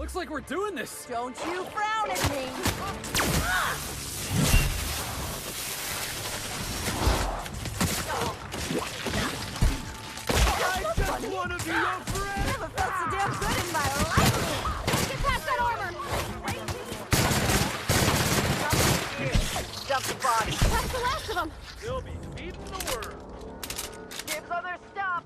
Looks like we're doing this. Don't you frown at me. I just want to be your friend. Never felt so damn good in my life. Get past that armor. Dump the body. That's the last of them. They'll be feeding the world. Dibs on their stuff.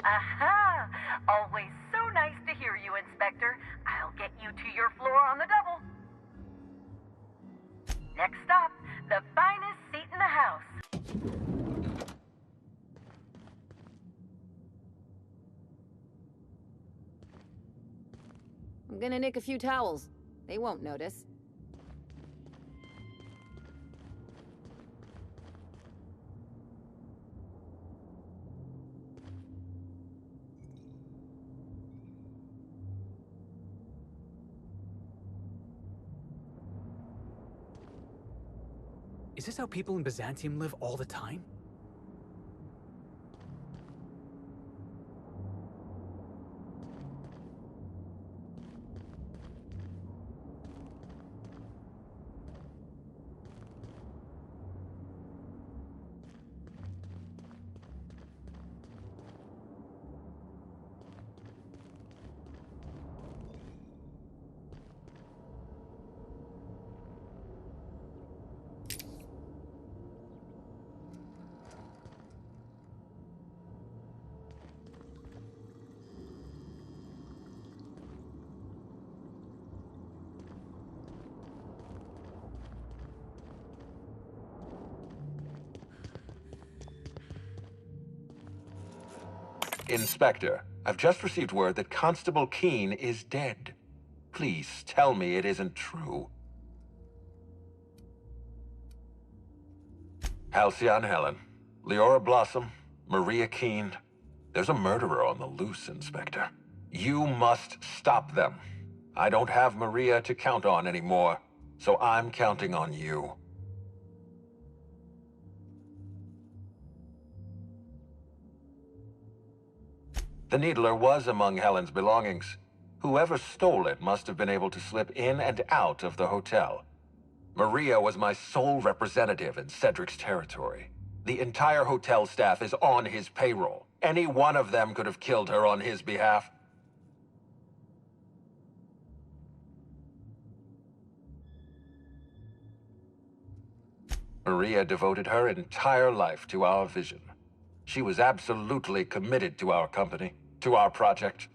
Aha! Always so nice to hear you, Inspector. I'll get you to your floor on the double. Next stop, the finest seat in the house. I'm gonna nick a few towels. They won't notice. Is this how people in Byzantium live all the time? Inspector, I've just received word that Constable Keene is dead. Please tell me it isn't true. Halcyon Helen, Leora Blossom, Maria Keene. There's a murderer on the loose, Inspector. You must stop them. I don't have Maria to count on anymore, so I'm counting on you. The Needler was among Helen's belongings. Whoever stole it must have been able to slip in and out of the hotel. Maria was my sole representative in Cedric's territory. The entire hotel staff is on his payroll. Any one of them could have killed her on his behalf. Maria devoted her entire life to our vision. She was absolutely committed to our company, to our project.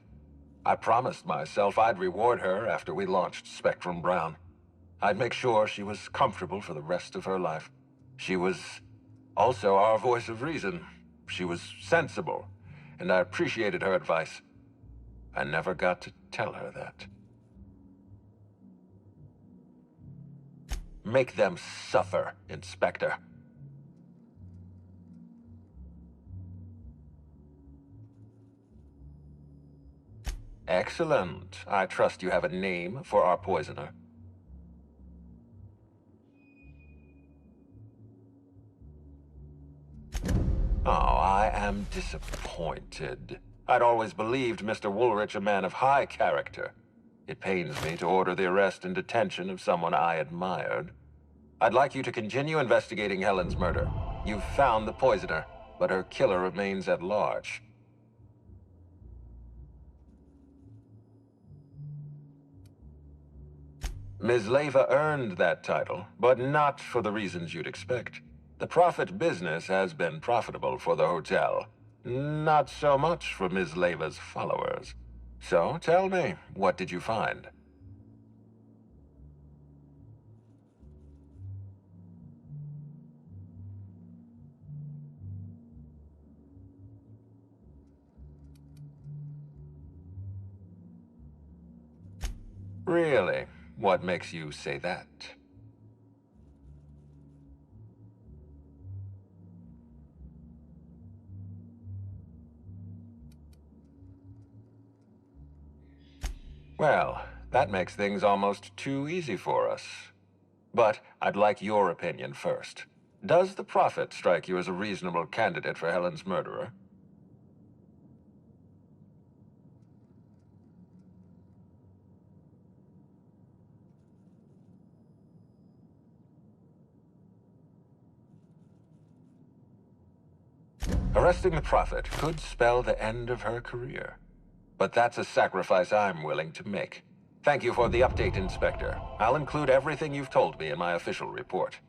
I promised myself I'd reward her after we launched Spectrum Brown. I'd make sure she was comfortable for the rest of her life. She was also our voice of reason. She was sensible, and I appreciated her advice. I never got to tell her that. Make them suffer, Inspector. Excellent. I trust you have a name for our poisoner. Oh, I am disappointed. I'd always believed Mr. Woolrich a man of high character. It pains me to order the arrest and detention of someone I admired. I'd like you to continue investigating Helen's murder. You've found the poisoner, but her killer remains at large. Ms. Leyva earned that title, but not for the reasons you'd expect. The profit business has been profitable for the hotel. Not so much for Ms. Leyva's followers. So, tell me, what did you find? Really? What makes you say that? Well, that makes things almost too easy for us. But I'd like your opinion first. Does the Prophet strike you as a reasonable candidate for Helen's murderer? Arresting the Prophet could spell the end of her career. But that's a sacrifice I'm willing to make. Thank you for the update, Inspector. I'll include everything you've told me in my official report.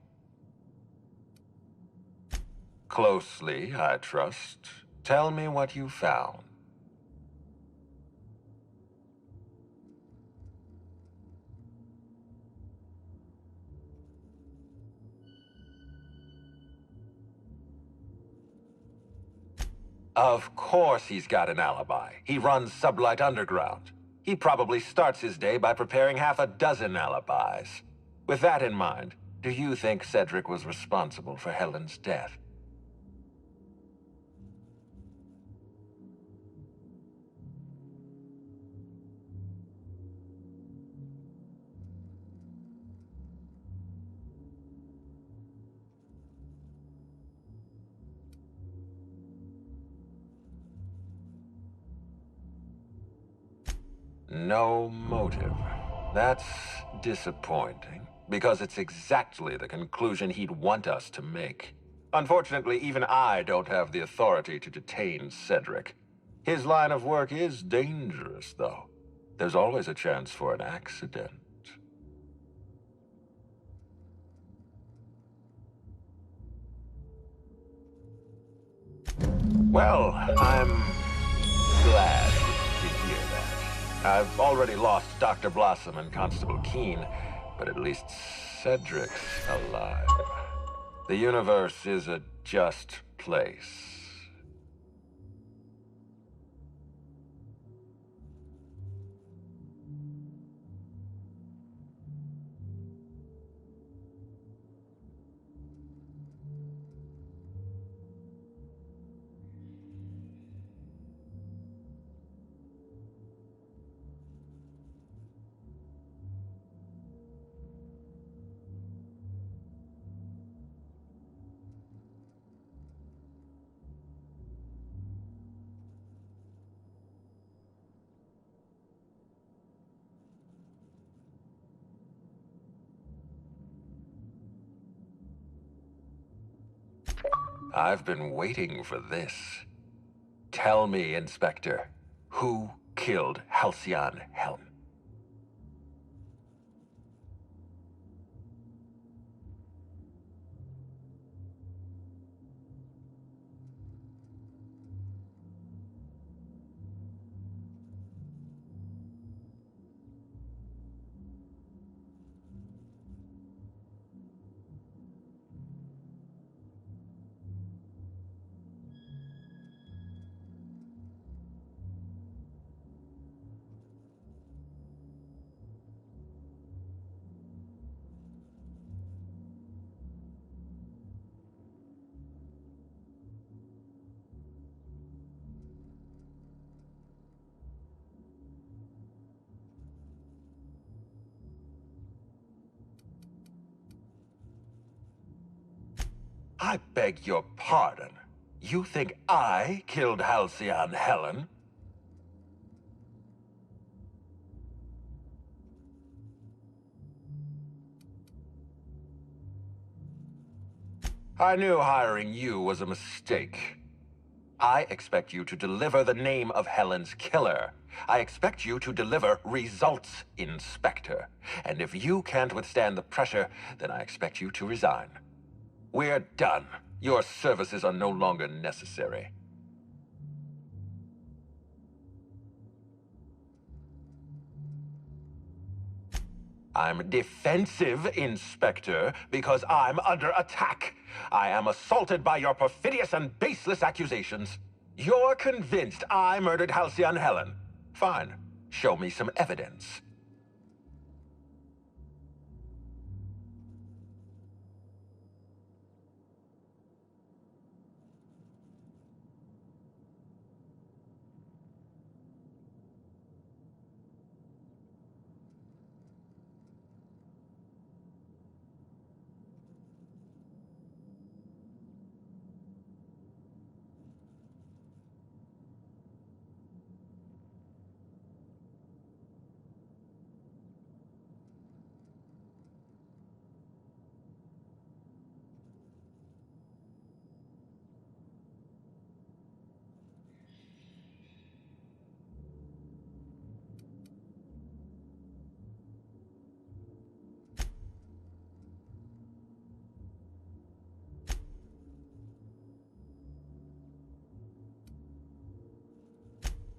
Closely, I trust. Tell me what you found. Of course he's got an alibi. He runs Sublight Underground. He probably starts his day by preparing half a dozen alibis. With that in mind, do you think Cedric was responsible for Helen's death? No motive. That's disappointing, because it's exactly the conclusion he'd want us to make. Unfortunately, even I don't have the authority to detain Cedric. His line of work is dangerous, though. There's always a chance for an accident. Well, I'm glad to hear that. I've already lost Dr. Blossom and Constable Keene, but at least Cedric's alive. The universe is a just place. I've been waiting for this. Tell me, Inspector, who killed Halcyon Helen? I beg your pardon. You think I killed Halcyon Helen? I knew hiring you was a mistake. I expect you to deliver the name of Helen's killer. I expect you to deliver results, Inspector. And if you can't withstand the pressure, then I expect you to resign. We're done. Your services are no longer necessary. I'm defensive, Inspector, because I'm under attack. I am assaulted by your perfidious and baseless accusations. You're convinced I murdered Halcyon Helen. Fine. Show me some evidence.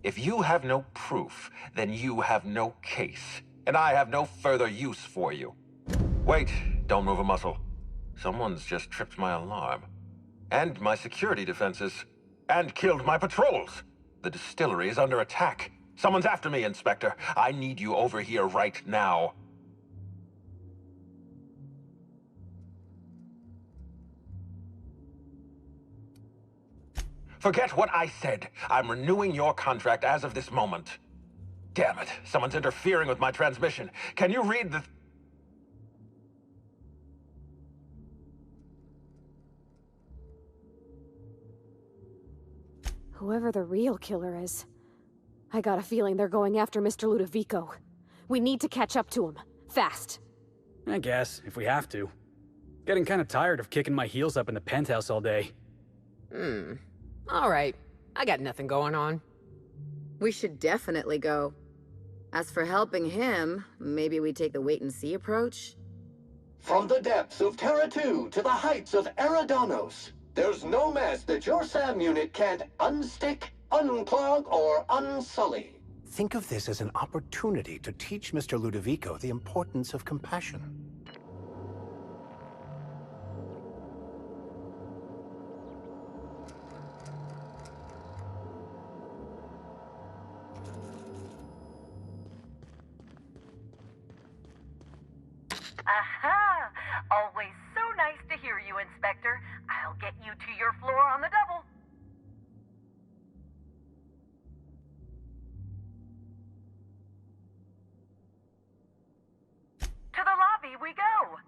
If you have no proof, then you have no case, and I have no further use for you. Wait, don't move a muscle. Someone's just tripped my alarm. And my security defenses. And killed my patrols. The distillery is under attack. Someone's after me, Inspector. I need you over here right now. Forget what I said. I'm renewing your contract as of this moment. Damn it, someone's interfering with my transmission. Can you read the... Whoever the real killer is, I got a feeling they're going after Mr. Ludovico. We need to catch up to him. Fast. I guess, if we have to. Getting kind of tired of kicking my heels up in the penthouse all day. Alright, I got nothing going on. We should definitely go. As for helping him, maybe we take the wait-and-see approach? From the depths of Terra 2 to the heights of Eridanos, there's no mess that your SAM unit can't unstick, unclog, or unsully. Think of this as an opportunity to teach Mr. Ludovico the importance of compassion. Aha! Always so nice to hear you, Inspector. I'll get you to your floor on the double. To the lobby we go.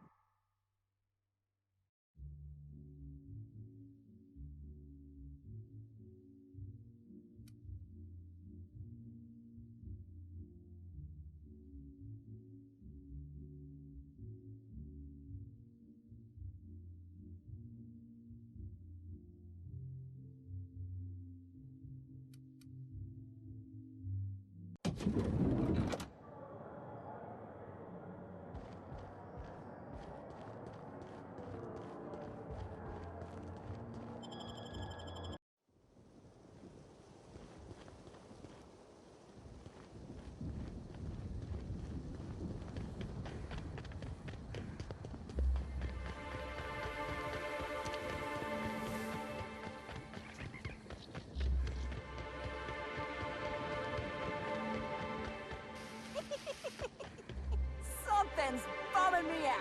Something's bumming me out.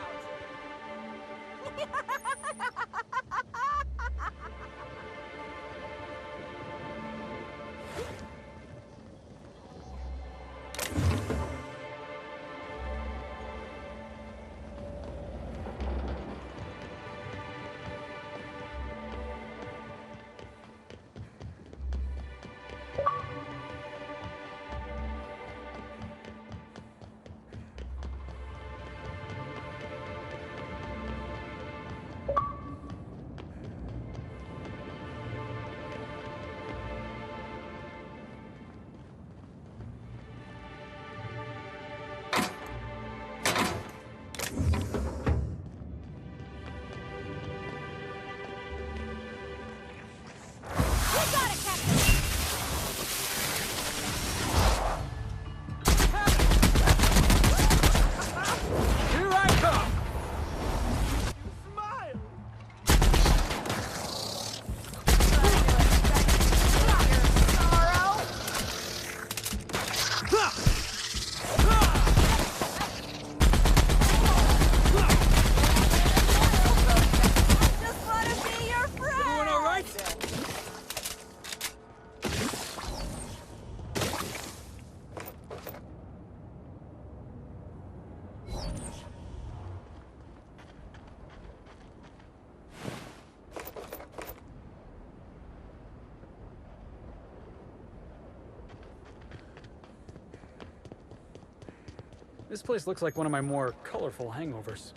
This place looks like one of my more colorful hangovers.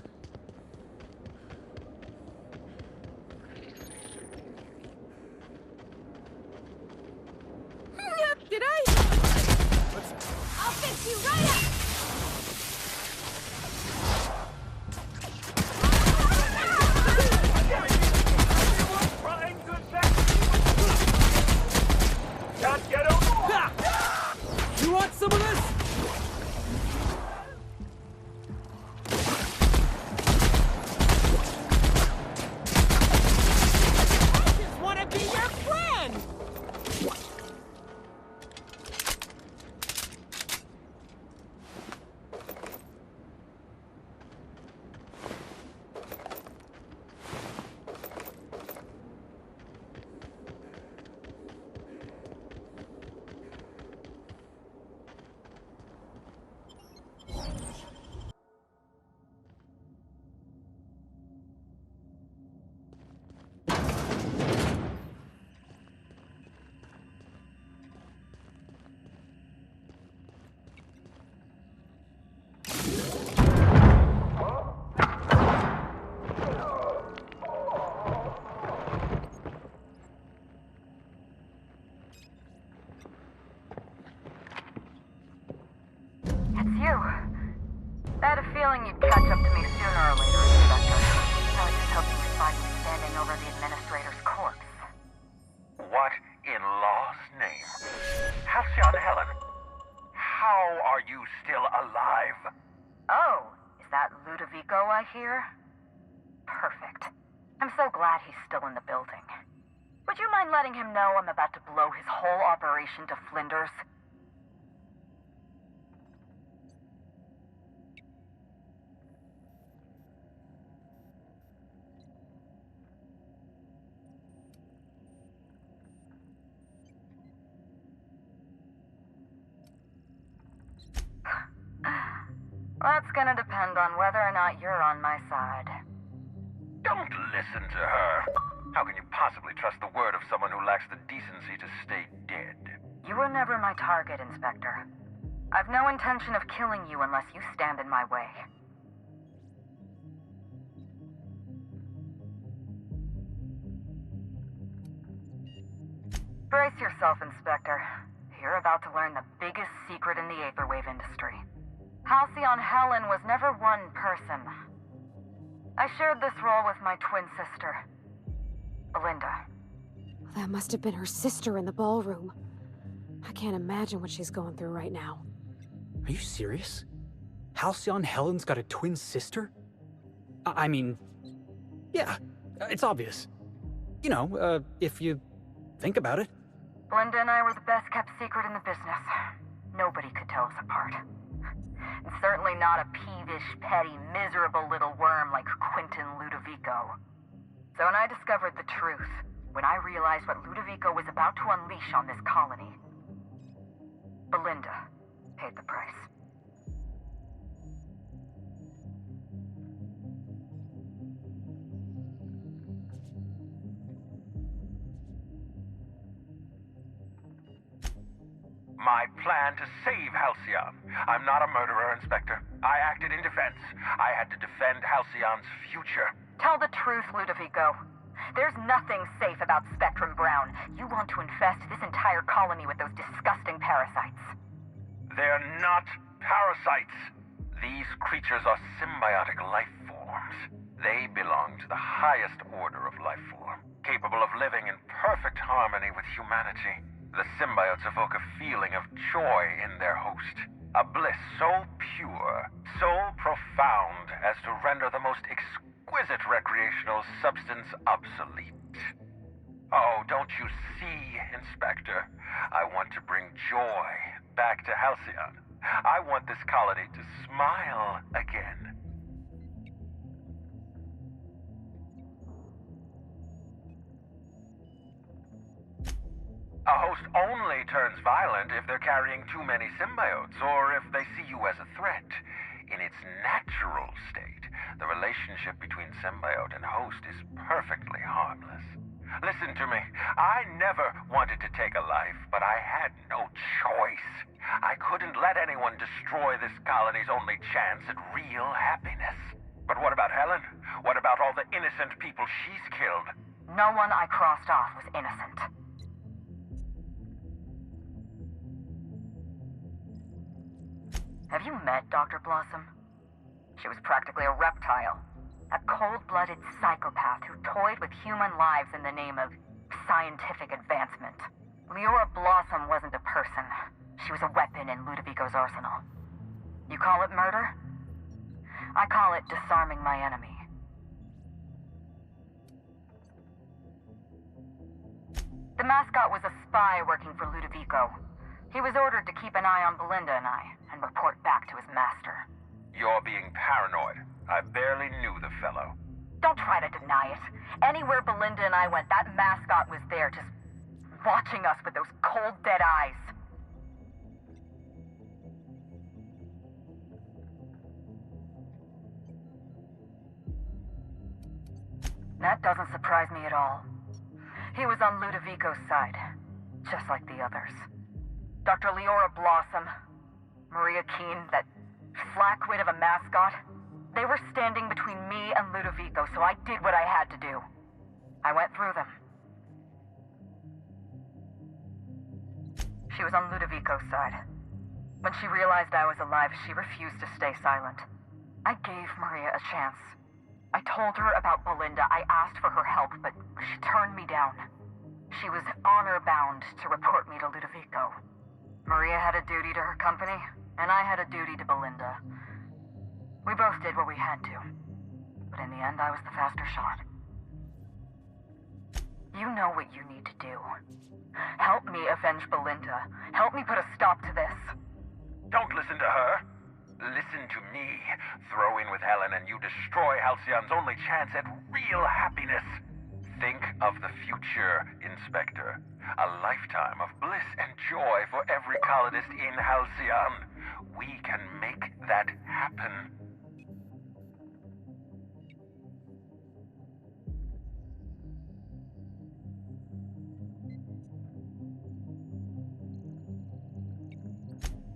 Did I? I'll fix you right up! You want some of this? It's you. I had a feeling you'd catch up to me sooner or later, Inspector. I was just hoping you'd find me standing over the administrator's corpse. What in law's name? Halcyon Helen, how are you still alive? Oh, is that Ludovico I hear? Perfect. I'm so glad he's still in the building. Would you mind letting him know I'm about to blow his whole operation to flinders? That's gonna depend on whether or not you're on my side. Don't listen to her. How can you possibly trust the word of someone who lacks the decency to stay dead? You were never my target, Inspector. I've no intention of killing you unless you stand in my way. Brace yourself, Inspector. you're about to learn the biggest secret in the Aetherwave industry. Halcyon Helen was never one person. I shared this role with my twin sister, Belinda. That must have been her sister in the ballroom. I can't imagine what she's going through right now. Are you serious? Halcyon Helen's got a twin sister? I mean, yeah, it's obvious. You know, if you think about it. Belinda and I were the best kept secret in the business. Nobody could tell us apart. And certainly not a peevish, petty, miserable little worm like Quentin Ludovico. So when I discovered the truth, when I realized what Ludovico was about to unleash on this colony, Belinda paid the price. My plan to save Halcyon. I'm not a murderer, Inspector. I acted in defense. I had to defend Halcyon's future. Tell the truth, Ludovico. There's nothing safe about Spectrum Brown. You want to infest this entire colony with those disgusting parasites. They're not parasites. These creatures are symbiotic life forms. They belong to the highest order of life form, capable of living in perfect harmony with humanity. The symbiotes evoke a feeling of joy in their host. A bliss so pure, so profound as to render the most exquisite recreational substance obsolete. Oh, don't you see, Inspector? I want to bring joy back to Halcyon. I want this colony to smile again. A host only turns violent if they're carrying too many symbiotes, or if they see you as a threat. In its natural state, the relationship between symbiote and host is perfectly harmless. Listen to me. I never wanted to take a life, but I had no choice. I couldn't let anyone destroy this colony's only chance at real happiness. But what about Helen? What about all the innocent people she's killed? No one I crossed off was innocent. Have you met Dr. Blossom? She was practically a reptile. A cold-blooded psychopath who toyed with human lives in the name of scientific advancement. Leora Blossom wasn't a person. She was a weapon in Ludovico's arsenal. You call it murder? I call it disarming my enemy. The mascot was a spy working for Ludovico. He was ordered to keep an eye on Belinda and I, and report back to his master. You're being paranoid. I barely knew the fellow. Don't try to deny it. Anywhere Belinda and I went, that mascot was there, just watching us with those cold, dead eyes. That doesn't surprise me at all. He was on Ludovico's side, just like the others. Dr. Leora Blossom, Maria Keene, that flackwit of a mascot, they were standing between me and Ludovico, so I did what I had to do. I went through them. She was on Ludovico's side. When she realized I was alive, she refused to stay silent. I gave Maria a chance. I told her about Belinda. I asked for her help, but she turned me down. She was honor-bound to report me to Ludovico. Maria had a duty to her company, and I had a duty to Belinda. We both did what we had to, but in the end, I was the faster shot. You know what you need to do. Help me avenge Belinda. Help me put a stop to this. Don't listen to her. Listen to me. Throw in with Helen and you destroy Halcyon's only chance at real happiness. Think of the future, Inspector. A lifetime of bliss and joy for every colonist in Halcyon. We can make that happen.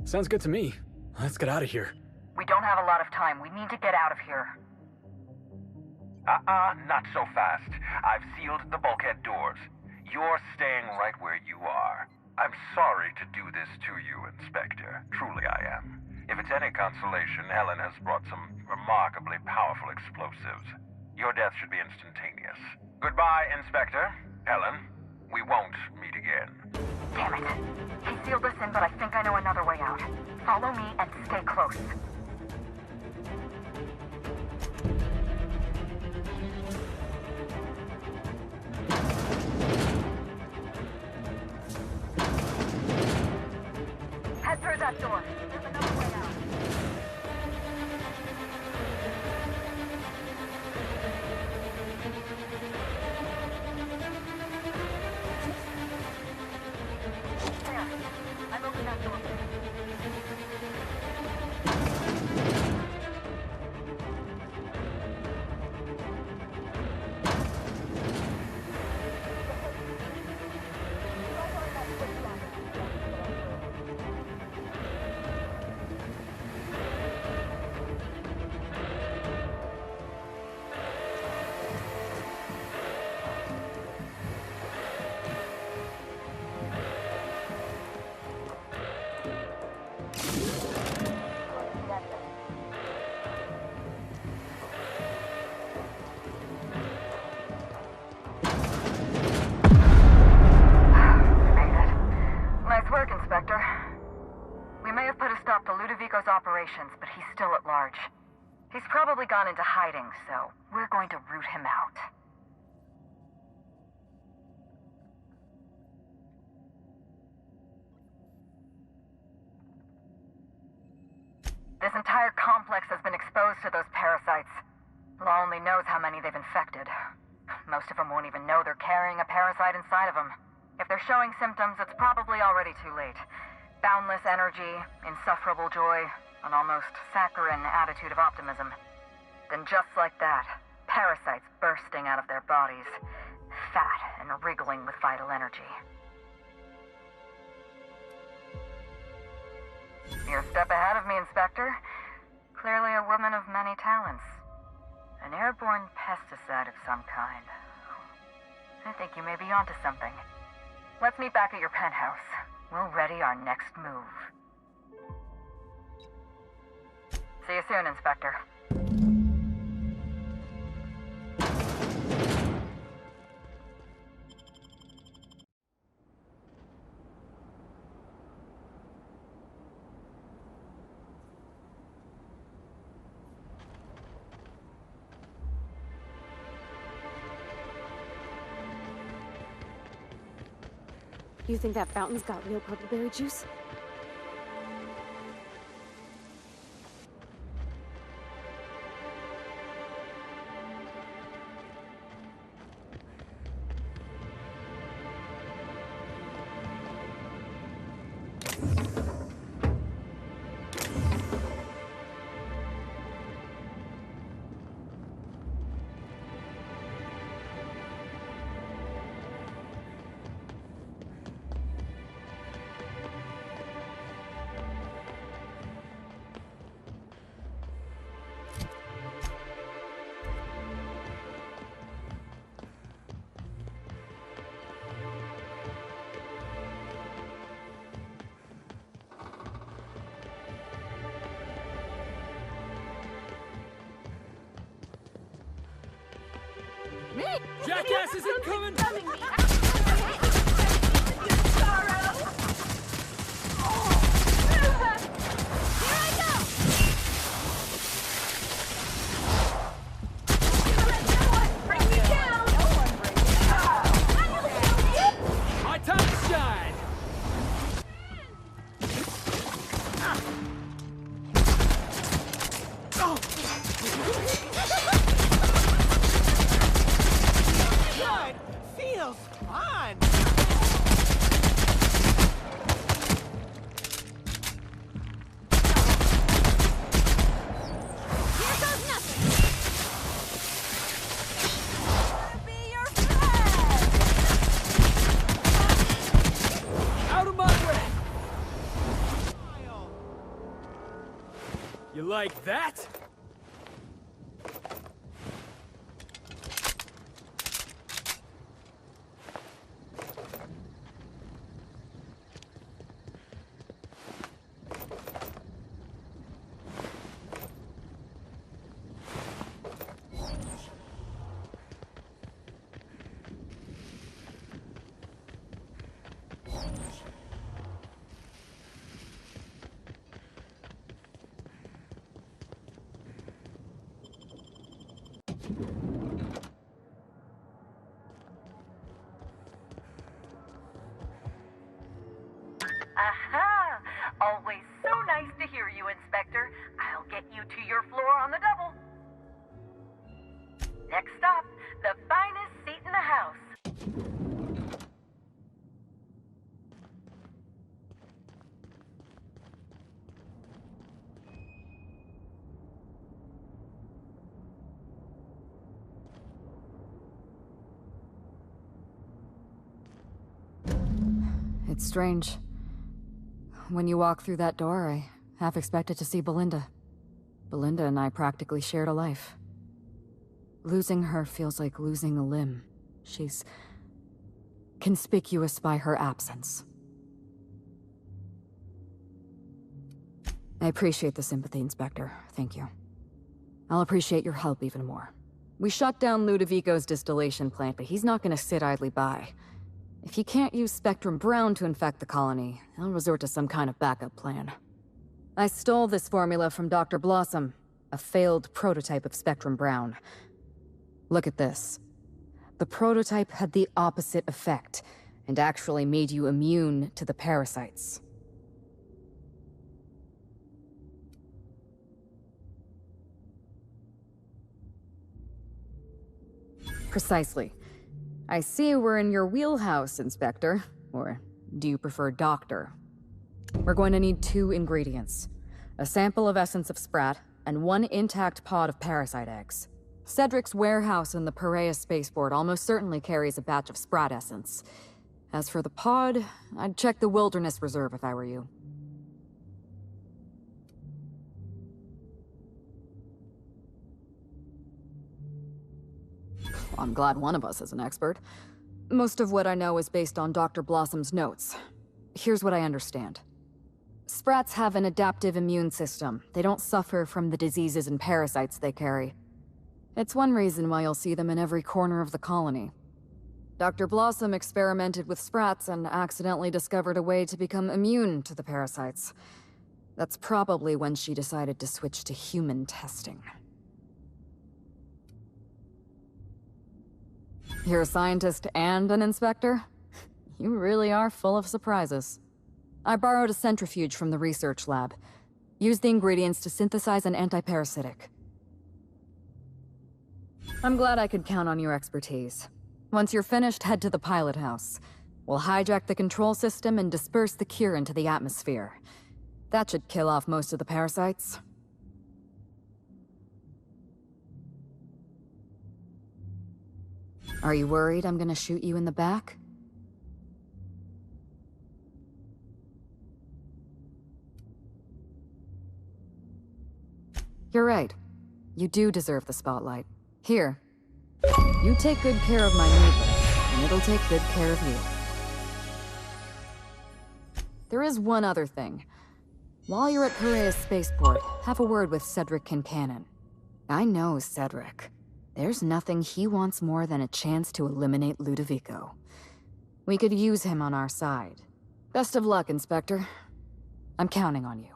Sounds good to me. Let's get out of here. We don't have a lot of time. We need to get out of here. Not so fast. I've sealed the bulkhead doors. You're staying right where you are. I'm sorry to do this to you, Inspector. Truly I am. If it's any consolation, Helen has brought some remarkably powerful explosives. Your death should be instantaneous. Goodbye, Inspector. Helen, we won't meet again. Damn it. He sealed us in, but I think I know another way out. Follow me and stay close. Head through that door. There's another way out. There. I've opened that door. Ludovico's operations, but he's still at large. He's probably gone into hiding, so we're going to root him out. This entire complex has been exposed to those parasites. Law only knows how many they've infected. Most of them won't even know they're carrying a parasite inside of them. If they're showing symptoms, it's probably already too late. Boundless energy, insufferable joy, an almost saccharine attitude of optimism. Then just like that, parasites bursting out of their bodies, fat and wriggling with vital energy. You're a step ahead of me, Inspector. Clearly a woman of many talents. An airborne pesticide of some kind. I think you may be onto something. Let's meet back at your penthouse. We'll ready our next move. See you soon, Inspector. You think that fountain's got real purple berry juice? Jackass isn't coming! My time to shine! Feels fun! Here goes nothing! Wanna be your friend! Out of my way! You like that? Aha! Always so nice to hear you, Inspector. I'll get you to your floor on the double. Next stop, the finest seat in the house. It's strange. When you walk through that door, I half expected to see Belinda. Belinda and I practically shared a life. Losing her feels like losing a limb. She's conspicuous by her absence. I appreciate the sympathy, Inspector. Thank you. I'll appreciate your help even more. We shut down Ludovico's distillation plant, but he's not gonna sit idly by. If he can't use Spectrum Brown to infect the colony, he'll resort to some kind of backup plan. I stole this formula from Dr. Blossom, a failed prototype of Spectrum Brown. Look at this. The prototype had the opposite effect, and actually made you immune to the parasites. Precisely. I see we're in your wheelhouse, Inspector. Or do you prefer Doctor? We're going to need 2 ingredients. A sample of essence of sprat, and 1 intact pod of parasite eggs. Cedric's warehouse in the Perea spaceport almost certainly carries a batch of sprat essence. As for the pod, I'd check the Wilderness Reserve if I were you. I'm glad one of us is an expert. Most of what I know is based on Dr. Blossom's notes. Here's what I understand. Sprats have an adaptive immune system. They don't suffer from the diseases and parasites they carry. It's one reason why you'll see them in every corner of the colony. Dr. Blossom experimented with sprats and accidentally discovered a way to become immune to the parasites. That's probably when she decided to switch to human testing. You're a scientist and an inspector? You really are full of surprises. I borrowed a centrifuge from the research lab. Used the ingredients to synthesize an antiparasitic. I'm glad I could count on your expertise. Once you're finished, head to the pilot house. We'll hijack the control system and disperse the cure into the atmosphere. That should kill off most of the parasites. Are you worried I'm gonna shoot you in the back? You're right. You do deserve the spotlight. Here. You take good care of my neighbor, and it'll take good care of you. There is one other thing. While you're at Perea Spaceport, have a word with Cedric Kincannon. I know Cedric. There's nothing he wants more than a chance to eliminate Ludovico. We could use him on our side. Best of luck, Inspector. I'm counting on you.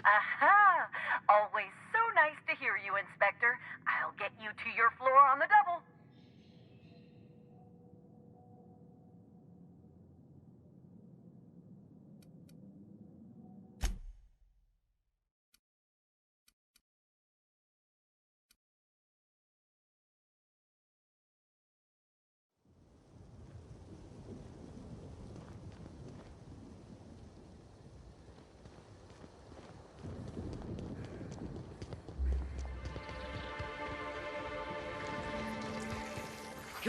Aha! Always so nice to hear you, Inspector. I'll get you to your floor on the double.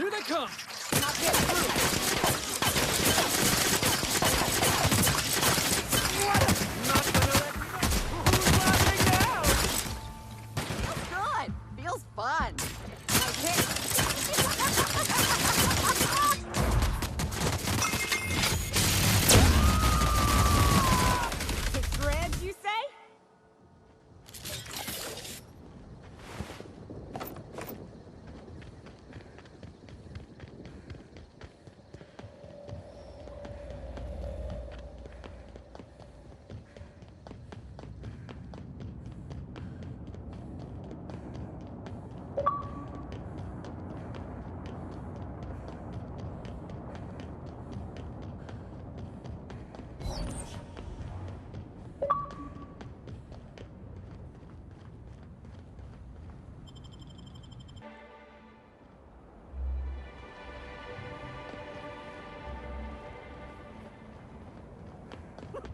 Here they come! Not get through! Not gonna let you know who's laughing now! Feels good. Feels fun. Six grand, you say?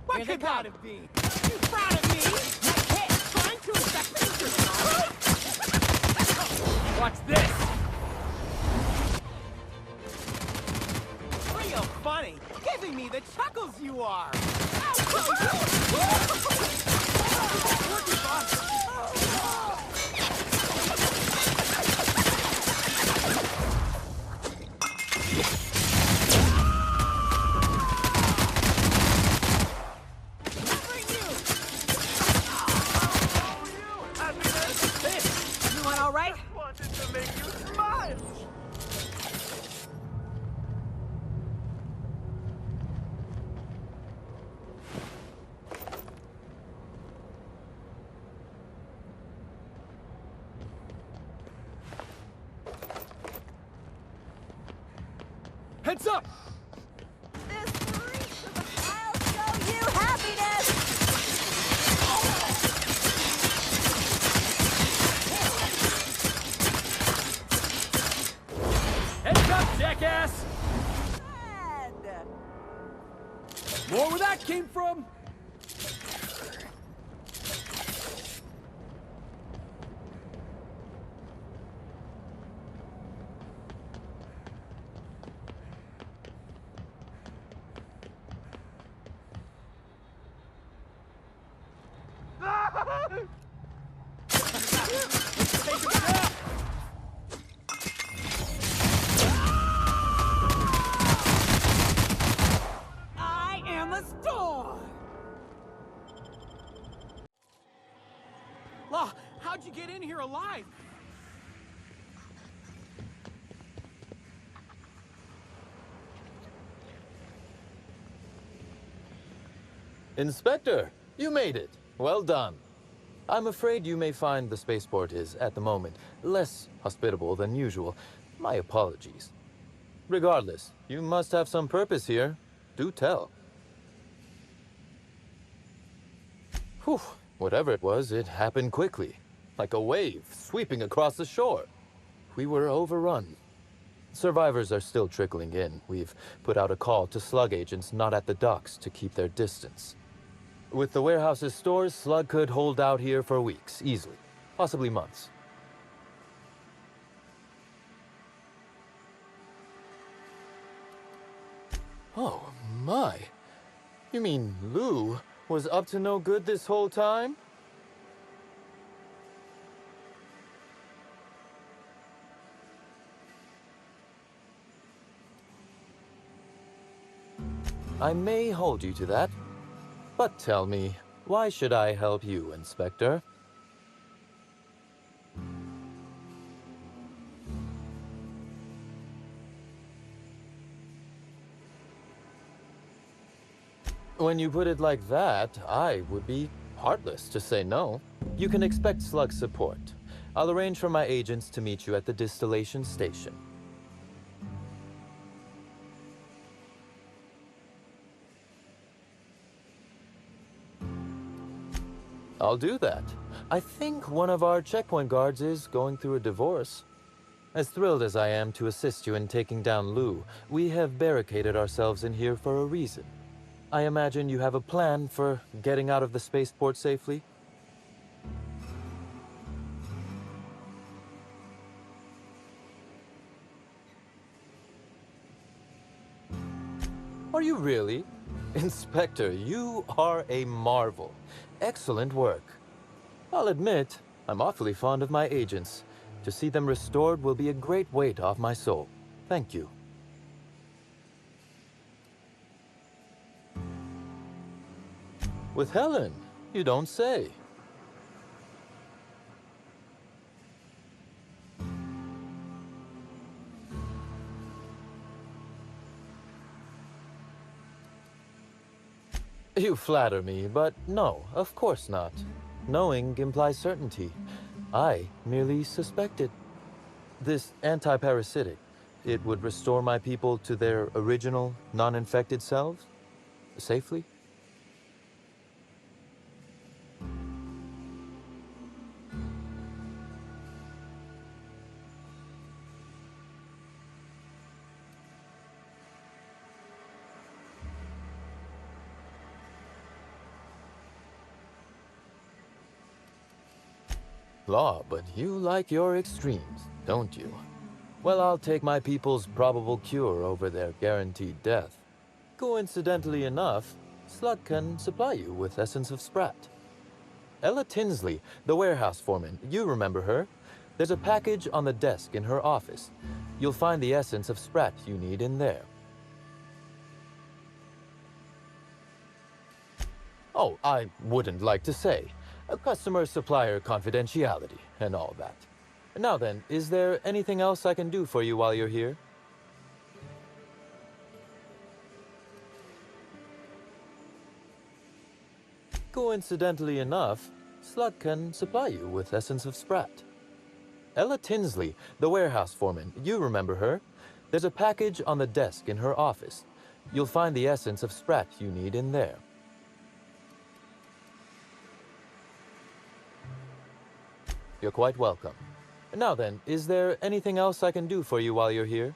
What could that have been? You proud of me? My kid trying to infect Mr. Watch this! Real funny. Giving me the chuckles you are. All right? Wanted to make you smile! Heads up! This reach of the I'll show you happiness! Heads up, jackass! Ed. More where that came from? I am a storm. Law, how'd you get in here alive? Inspector, you made it. Well done. I'm afraid you may find the spaceport is, at the moment, less hospitable than usual. My apologies. Regardless, you must have some purpose here. Do tell. Whew, whatever it was, it happened quickly. Like a wave sweeping across the shore. We were overrun. Survivors are still trickling in. We've put out a call to slug agents not at the docks to keep their distance. With the warehouse's stores, Slug could hold out here for weeks, easily. Possibly months. Oh, my. You mean Lou was up to no good this whole time? I may hold you to that. But tell me, why should I help you, Inspector? When you put it like that, I would be heartless to say no. You can expect Slug support. I'll arrange for my agents to meet you at the distillation station. I'll do that. I think one of our checkpoint guards is going through a divorce. As thrilled as I am to assist you in taking down Lou, we have barricaded ourselves in here for a reason. I imagine you have a plan for getting out of the spaceport safely? Are you really? Inspector, you are a marvel. Excellent work. I'll admit, I'm awfully fond of my agents. To see them restored will be a great weight off my soul. Thank you. With Helen? You don't say. You flatter me, but no, of course not. Knowing implies certainty. I merely suspected. This anti-parasitic, it would restore my people to their original, non-infected selves? Safely? Law, but you like your extremes, don't you? Well, I'll take my people's probable cure over their guaranteed death. Coincidentally enough, Slug can supply you with Essence of Sprat. Ella Tinsley, the warehouse foreman, you remember her? There's a package on the desk in her office. You'll find the Essence of Sprat you need in there. Oh, I wouldn't like to say. A customer-supplier confidentiality and all that. Now then, is there anything else I can do for you while you're here? Coincidentally enough, Slug can supply you with Essence of Sprat. Ella Tinsley, the warehouse foreman, you remember her? There's a package on the desk in her office. You'll find the Essence of Sprat you need in there. You're quite welcome. Now then, is there anything else I can do for you while you're here?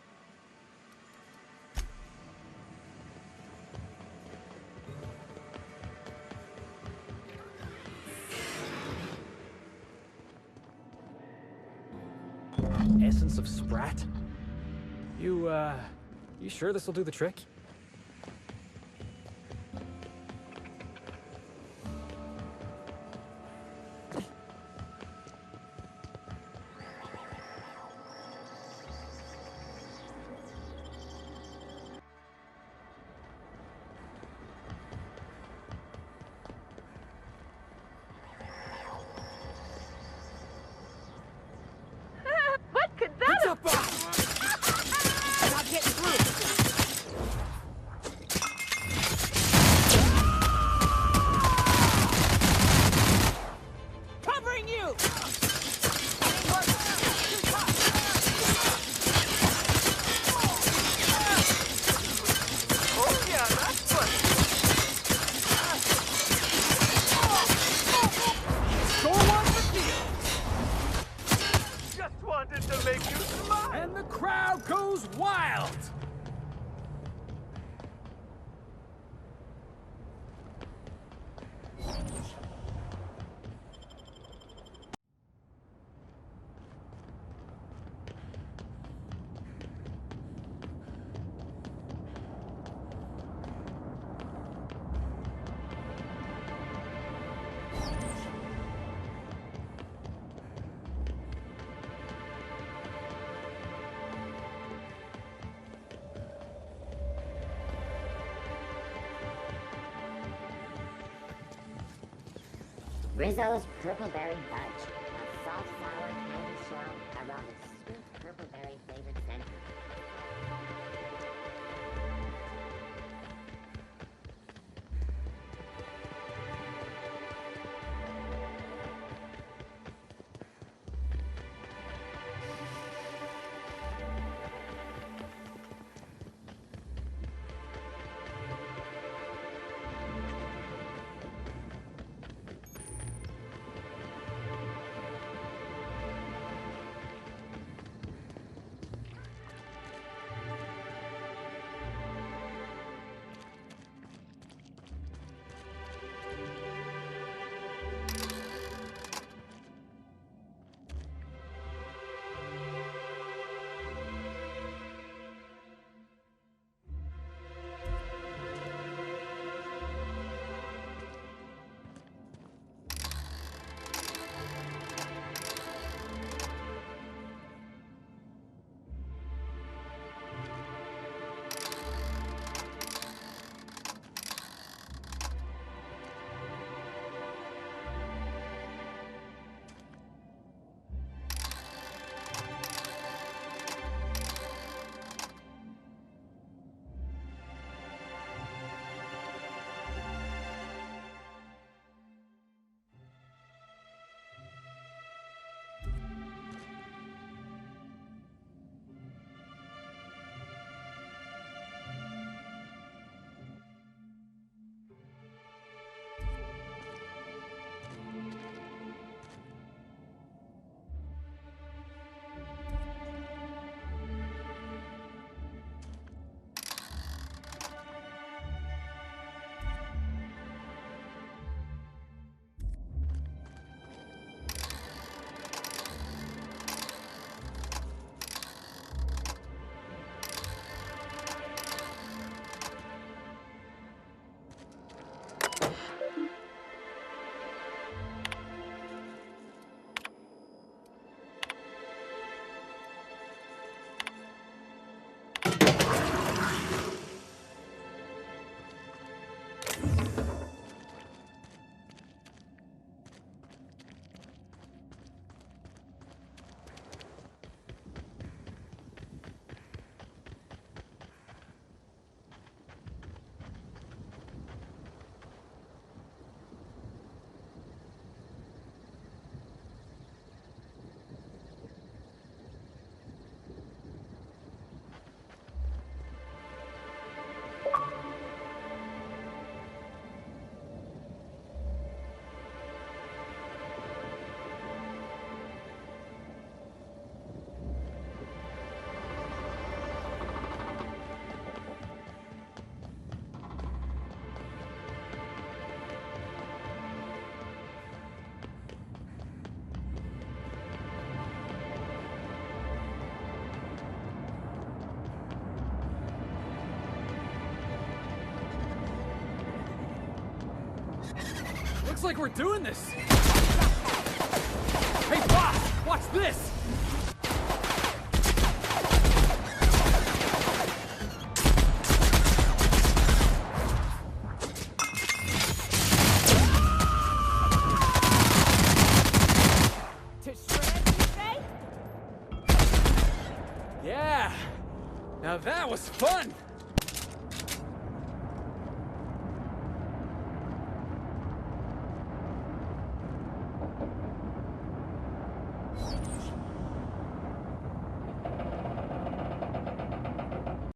Essence of Sprat? You sure this'll do the trick? What could that have been? Not getting through. Covering you! Oh yeah, that's funny. Score one for Theo. Just wanted to make you smile. And the crowd goes wild! Rizzo's Purpleberry Fudge, a soft sour candy shell around a sweet purpleberry flavored center. Looks like we're doing this. Hey, boss! Watch this! Yeah! Now that was fun!